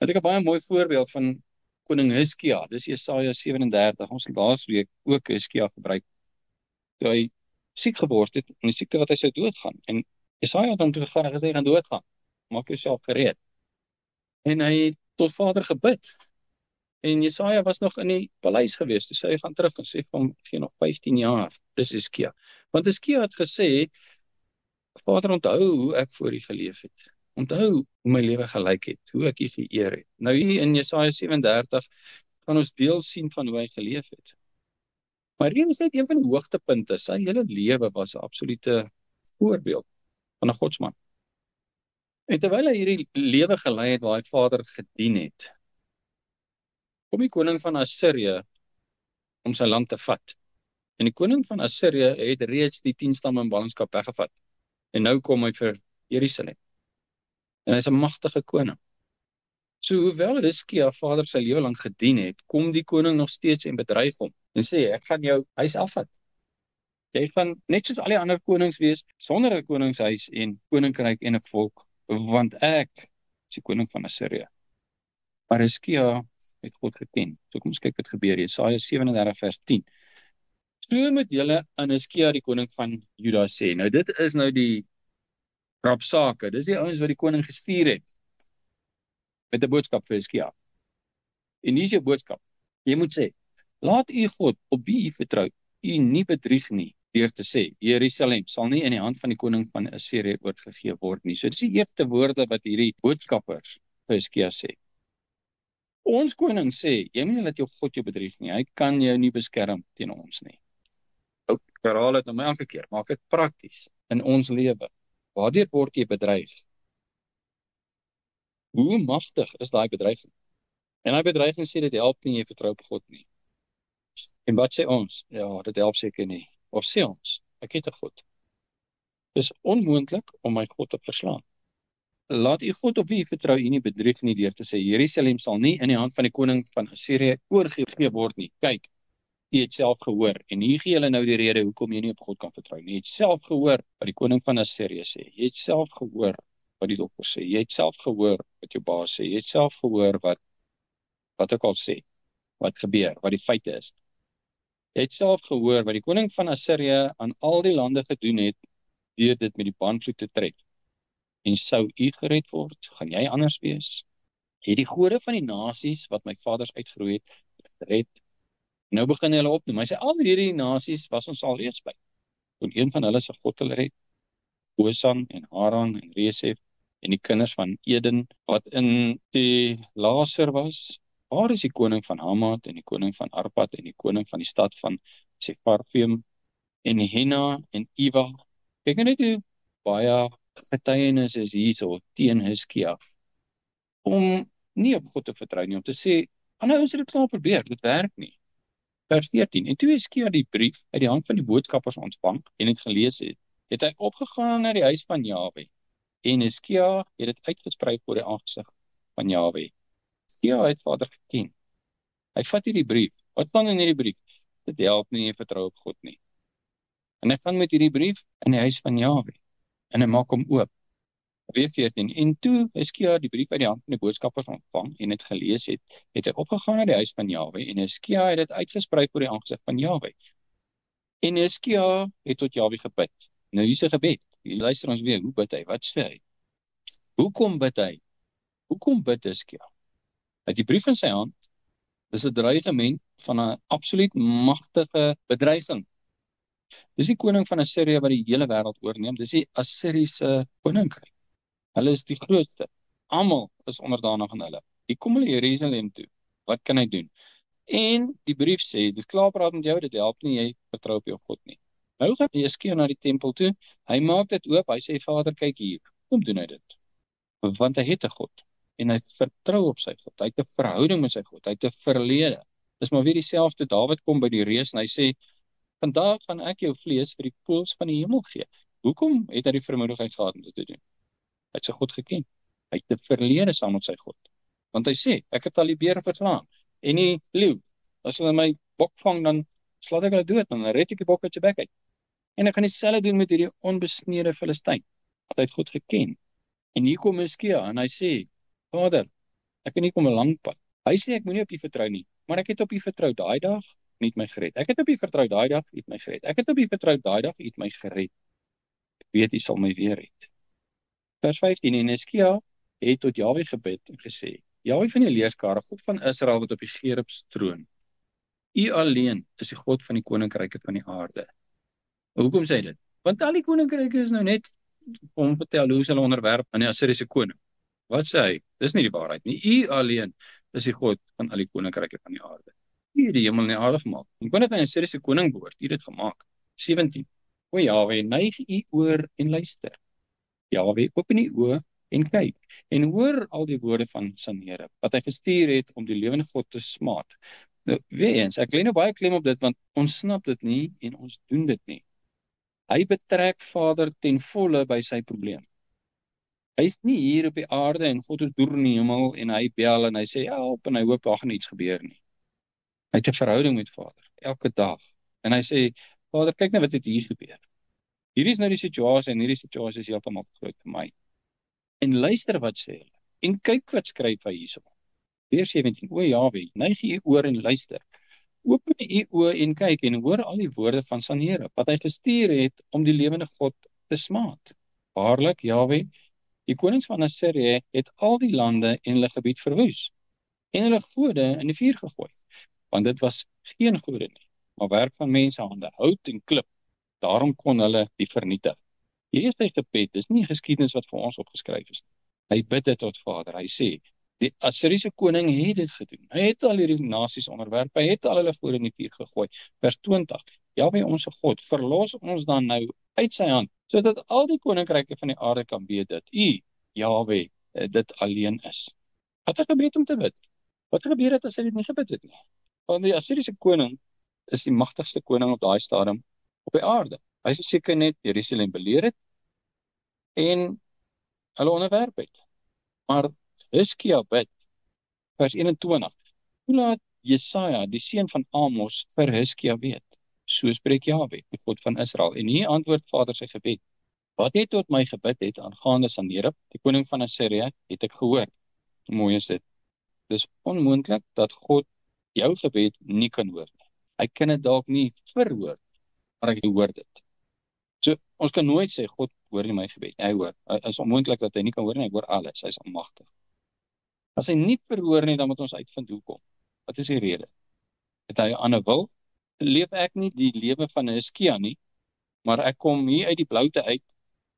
Het ek 'n baie mooi voorbeeld van koning Hizkia, dis Jesaja 37, ons het laasweek ook Hizkia gebruik, toe hy siek geword het, en die siekte wat hy sou doodgaan, en Jesaja het hom toe gevra, gesê, hy gaan doodgaan, maak jouself gereed, en hy het tot Vader gebid, en Jesaja was nog in die paleis gewees, toe sê hy gaan terug, en sê vir hom, gee nog 15 jaar, dis Hizkia, want Hizkia het gesê, Vader, onthou hoe ek voor U geleef het, onthou hoe my lewe gelyk het, hoe ek U geëer het. Nou hier in Jesaja 37 gaan ons deel sien van hoe hy geleef het. Maar hier is net een van die hoogtepunte, sy hele lewe was 'n absolute voorbeeld van 'n godsman. En terwyl hy hierdie lewe gelei het waar hy Vader gedien het, kom die koning van Assirië om sy land te vat. En die koning van Assirië het reeds die 10 stamme in ballingskap weggevat. En nou kom hy vir Jerusalem. En hy's 'n magtige koning. So hoewel Hizkia Vader sy lewe lank gedien het, kom die koning nog steeds en bedreig hom en sê, ek gaan jou huis afvat. Jy gaan net soos al die ander konings wees, sonder 'n koningshuis en koninkryk en 'n volk, want ek is die koning van Assirië. Maar Hizkia het God geken. So kom ons kyk wat gebeur. Jesaja 37 vers 10. So moet julle aan Hizkia die koning van Juda sê. Nou dit is nou die rapsake. Dis die ouens wat die koning gestuur het met 'n boodskap vir Hizkia. En hier is jou boodskap. Jy moet sê, laat u God op wie u vertrou, u nie bedrieg nie, deur te sê, Jerusalem sal nie in die hand van die koning van Assirië oorgegee word nie. So dis die eerste woorde wat hierdie boodskappers vir Hizkia sê. Ons koning sê, jy moet nie laat jou God jou bedrieg nie, hy kan jou nie beskerm teen ons nie. Ek herhaal dit my elke keer, maak dit prakties in ons lewe. Waardeur word jy bedreig? Hoe magtig is daai bedreiging? En daai bedreiging sê dit help nie, jy vertrou op God nie. En wat sê ons? Ja, dit help seker nie. Of sê ons, ek het 'n God. Dis onmoontlik om my God te verslaan. Laat u God op wie u vertrou u nie bedrieg nie deur te sê, Jerusalem sal nie in die hand van die koning van Assirië oorgegee word nie. Kyk, u het self gehoor, en hier gee julle nou die rede hoekom jy nie op God kan vertrou nie. Jy het self gehoor wat die koning van Assirië sê. Jy het self gehoor wat die dokter sê. Jy het self gehoor wat jou baas sê. Jy het self gehoor wat ook al sê, wat gebeur, wat die feite is. Jy het self gehoor wat die koning van Assirië aan al die lande gedoen het, deur dit met die bandvloed te trek. En sou u gered word, gaan jy anders wees? Het die gode van die nasies, wat my vaders uitgeroei het, gered? Nou begin hulle opnoem. Hy sê, al hierdie nasies was ons al reeds by. Toen een van hulle sy God hulle red, Osan en Haran en Resef, en die kinders van Eden, wat in die Laser was. Waar is die koning van Hamad, en die koning van Arpad, en die koning van die stad van Sepharvaim, en Henna, en Iwa? Kyk net hoe baie getuienis is hierso teen Hizkia, om nie op God te vertrou nie, om te sê, nou ons het dit klaar probeer, dit werk nie. Vers 14, en toe Hizkia die brief uit die hand van die boodskappers ontvang, en het gelees het hy opgegaan na die huis van Jahwe, en Hizkia het dit uitgesprei voor die aangesig van Jahwe. Hizkia het Vader geken. Hy vat hierdie brief, wat staan in hierdie brief? Dit help nie, jy vertrou op God nie. En hy gaan met hierdie brief in die huis van Jahwe, en hy maak hom oop. Weer 14, en toe Hizkia die brief uit die hand van die boodskappers ontvang en het gelees het hy opgegaan na die huis van Jahwe, en Hizkia het dit uitgesprei voor die aangesig van Jahwe. En Hizkia het tot Jahwe gebid. Nou hier is 'n gebed. Hier luister ons weer, hoe bid hy? Wat sê hy? Hoekom bid hy? Hoekom bid Hizkia? Hy het die brief in sy hand, dis 'n dreigement van 'n absoluut magtige bedreiging. Dis die koning van Assirië wat die hele wêreld oorneem, dis die Assiriese koninkryk. Hulle is die grootste. Almal is onderdanig aan hulle. Die kom hulle Jerusalem toe. Wat kan hy doen? En die brief sê, dit klaar praat met jou, dit help nie, jy vertrou op jou God nie. Nou gaan Hizkia na die tempel toe, hy maak dit oop, hy sê, Vader, kyk hier, kom doen hy dit? Want hy het 'n God, en hy vertrou op sy God, hy het 'n verhouding met sy God, hy het 'n verlede. Dis maar weer dieselfde, Dawid kom by die reus, en hy sê, vandag gaan ek jou vlees vir die voëls van die hemel gee. Hoekom het hy die vermoedigheid gehad om dit te doen? Hy het sy God geken. Hy het 'n verlede saam met sy God. Want hy sê, ek het al die beer verslaan, en die leeu, as hulle my bok vang, dan slaat ek hulle dood, dan red ek die bok uit sy bek uit. En ek gaan dieselfde doen met hierdie onbesnede Filistyn, wat hy het God geken. En hier kom Hizkia, en hy sê, Vader, Ek het nie kom 'n lang pad. Hy sê ek moenie op U vertrou nie, maar ek het op U vertrou daai dag, U het my gered. Ek het op U vertrou daai dag, U het my gered. Ek het op U vertrou daai dag, U het my gered. Ek weet U sal my weer red. Vers 15, en Hizkia het tot Jahwe gebid en gesê, Jahwe van die leerskare, God van Israel wat op die Gerubs troon, U alleen is die God van die koninkryke van die aarde. Hoekom sê hy dit? Want al die koninkryke is nou net om vertel hoe hulle onderwerp aan die Assiriese koning. Wat sê hy? Dis nie die waarheid nie. U alleen is die God van al die koninkryke van die aarde. U het die hemel en die aarde gemaak. En kon dit aan die Assiriese koning behoort? U het dit gemaak. 17. O Jahwe, neig U oor en luister. Jahwe, open U oë en kyk en hoor al die woorde van Sanherib wat hy gestuur het om die lewende God te smaad. Nou, weer eens, ek lê nou baie klem op dit want ons snap dit nie en ons doen dit nie. Hy betrek Vader ten volle by sy probleem. Hy is nie hier op die aarde en God is deur in die hemel en hy bel en hy sê help en hy hoop daar gaan iets gebeur nie. Hy het 'n verhouding met Vader elke dag en hy sê Vader, kyk nou wat het hier gebeur. Hierdie is nou die situasie en hierdie situasie is heeltemal te groot vir my. En luister wat sê hulle. En kyk wat skryf hy hierso. Vers 17. O Jahwe, neig U oor en luister. Open U oë en kyk en hoor al die woorde van Sanherib wat hy gestuur het om die lewende God te smaad. Waarlik, Jahwe, die konings van Assirië het al die lande en hulle gebied verwoes en hulle gode in die vuur gegooi, want dit was geen gode nie, maar werk van mensehande, hout en klip. Daarom kon hulle die vernietig. Hierdie is sy gebed, dis nie 'n geskiedenis wat vir ons opgeskryf is nie. Hy bid dit tot Vader. Hy sê, die Assiriese koning het dit gedoen. Hy het al hierdie nasies onderwerp, hy het al hulle gode in die vuur gegooi. Vers 20. Jahwe ons God, verlos ons dan nou uit sy hand, sodat al die koninkryke van die aarde kan weet dat U, Jahwe, dit alleen is. Wat het gebeur om te bid? Wat gebeur het as hy dit nie gebid het nie? Want die Assiriese koning is die magtigste koning op daai stadium op die aarde. Hy is seker net Jerusalem beleer het en hulle onderwerp het. Maar Hizkia bid, vers 21. Hoe laat Jesaja, die seun van Amos, vir Hizkia weet? So spreek Jahwe, die God van Israel. En hier antwoord Vader sy gebed. Wat jy tot my gebid het aangaande Sanherib, die koning van Assirië, het ek gehoor. Mooi is dit. Dis onmoontlik dat God jou gebed nie kan hoor nie. Hy kan dit dalk nie verhoor, maar hy hoor dit. So, ons kan nooit sê, God hoor nie my gebed. Hy hoor. Hy is onmoontlik dat hy nie kan hoor nie, hy hoor alles. Hy is almagtig. As hy nie verhoor nie, dan moet ons uitvind hoekom. Wat is die rede? Het hy 'n ander wil? Leef ek nie die lewe van 'n Hizkia nie, maar ek kom hier uit die bloute uit.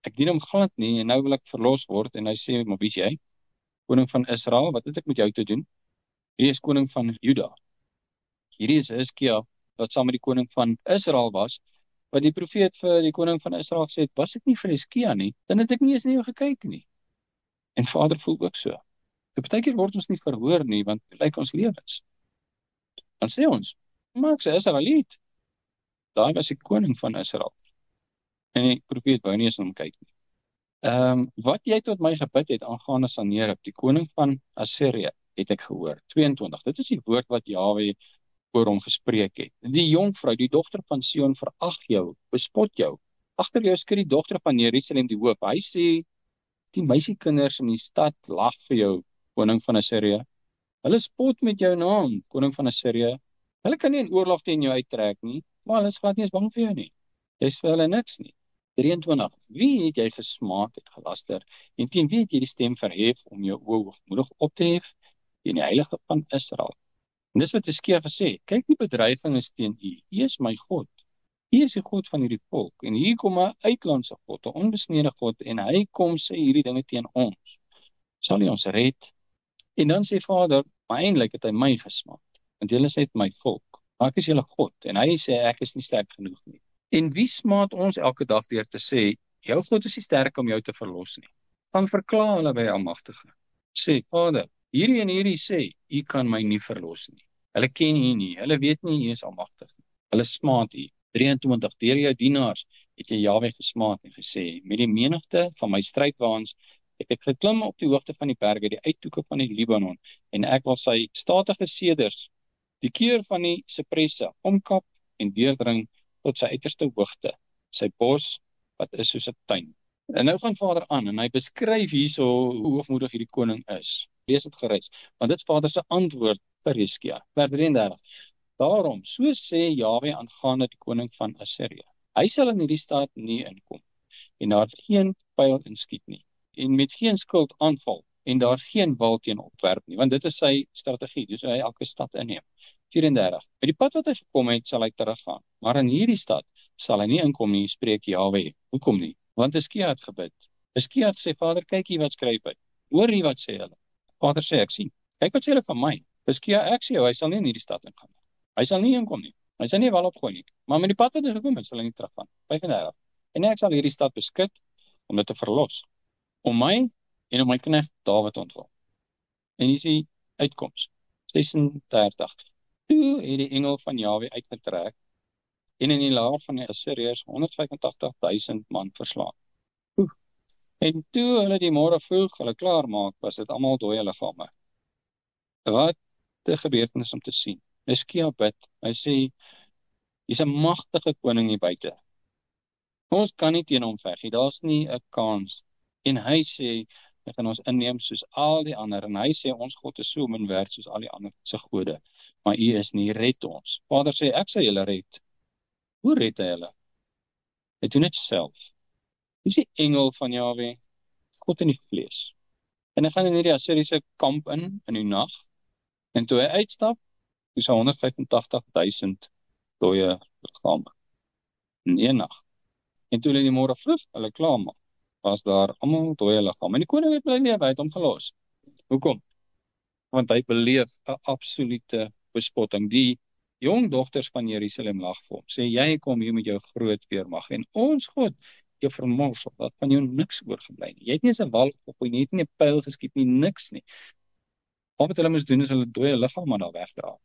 Ek dien hom glad nie en nou wil ek verlos word en hy sê, maar wie is jy? Koning van Israel, wat het ek met jou te doen? Hierdie is koning van Juda. Hierdie is Hizkia wat saam met die koning van Israel was, wat die profeet vir die koning van Israel gesê het, was ek nie vir Hizkia nie, dan het ek nie eens na jou gekyk nie. En Vader voel ook so. So partykeer word ons nie verhoor nie, want hoe lyk ons lewens? Dan sê ons, maar ek sê Israeliet. Daai was die koning van Israel. En die profeet wou nie eens na hom kyk nie. Wat jy tot my gebid het aangaande Sanherib, die koning van Assirië, het ek gehoor. 22. Dit is die woord wat Jahwe oor hom gespreek het. Die jonkvrou, die dogter van Sion, verag jou, bespot jou. Agter jou skud die dogter van Jerusalem die hoop. Hy sê, die meisiekinders in die stad lag vir jou, koning van Assirië. Hulle spot met jou naam, koning van Assirië. Hulle kan nie in oorlog teen jou uittrek nie, maar hulle is glad nie eens bang vir jou nie. Jy's vir hulle niks nie. 23. Wie het jy gesmaak, het gelaster, en teen wie het jy die stem verhef om jou oë hoogmoedig op te hef? Teen die heilige van Israel. En dis wat Hizkia gesê, kyk die bedreiging is teen U. U is my God. U is die God van hierdie volk. En hier kom 'n uitlandse God, 'n onbesnede God, en hy kom sê hierdie dinge teen ons. Sal hy ons red? En dan sê Vader, maar eintlik het hy my gesmaak. Want julle is net my volk. Maar ek is julle God. En hy sê ek is nie sterk genoeg nie. En wie smaad ons elke dag deur te sê, jou God is nie sterk om jou te verlos nie. Gaan verklaar hulle by Almagtige. Sê, Vader, hierdie en hierdie sê, U kan my nie verlos nie. Hulle ken U nie, hulle weet nie U is almagtig nie. Hulle smaad U. 23, deur jou dienaars het jy Jahwe gesmaad en gesê, met die menigte van my strydwaans het ek geklim op die hoogte van die berge, die uithoeke van die Libanon, en ek wil sy statige seders, die keur van die sipresse, omkap en deurdring tot sy uiterste hoogte, sy bos wat is soos 'n tuin. En nou gaan Vader aan en hy beskryf hierso hoe hoogmoedig hierdie koning is. lees het gereis, want dit is Vader se antwoord vir Hizkia, vers 33. Daarom, so sê Jahwe aangaande die koning van Assirië, hy sal in hierdie stad nie inkom, en daar geen pyl inskiet nie, en met geen skuld aanval, en daar geen wal teen opwerp nie, want dit is sy strategie, dus hy elke stad inneem. 34. Met die pad wat hy gekom het, sal hy teruggaan, maar in hierdie stad sal hy nie inkom nie, spreek Jahwe. Hoekom nie? Want Hizkia het gebid. Hizkia het gesê, Vader, kyk hier wat skryf hy. Hoor hier wat sê hulle. Vader sê, ek sien. Kyk wat sê hulle van my. Hizkia, ek sê jou, hy sal nie in hierdie stad ingaan. Hy sal nie inkom nie. Hy sal nie 'n wal opgooi nie. Maar met die pad wat hy gekom het, sal hy nie teruggaan. 35. En ek sal hierdie stad beskik om dit te verlos, om my en om my knegt Dawid te ontwil. En hier is die uitkoms. 36. Toe het die engel van Jahwe uitgetrek en in die laar van die Assiriërs 185.000 man verslaan. En toe hulle die môre vroeg hulle klaar maak, was dit almal dooie liggame. Wat 'n gebeurtenis om te sien. Hizkia bid, hy sê, hy's 'n magtige koning hier buite. Ons kan nie teen hom veg nie, daar's nie 'n kans. En hy sê, hy gaan ons inneem soos al die ander, en hy sê, ons God is so min werd soos al die ander se gode, maar U is nie, red ons. Vader sê, ek sal julle red. Hoe red hy hulle? Hy doen dit self. Dis die engel van Jahwe, God in die vlees. En hy gaan in hierdie Assiriese kamp in die nag, en toe hy uitstap, is 185.000 dooie liggame in een nag. En toe hulle die môre vroeg hulle klaar maak, was daar almal dooie liggame. En die koning het bly lewe, hy het hom gelos. Hoekom? Want hy beleef 'n absolute bespotting. Die jong dogters van Jerusalem lag vir hom, sê, jy kom hier met jou groot weermag, en ons God jou vermorsel, dat van jou niks oorgebly nie. Jy het nie eens 'n wal opgooi nie, jy het nie 'n pyl geskiet nie, niks nie. Al wat hulle moes doen is hulle dooie liggame daar wegdra.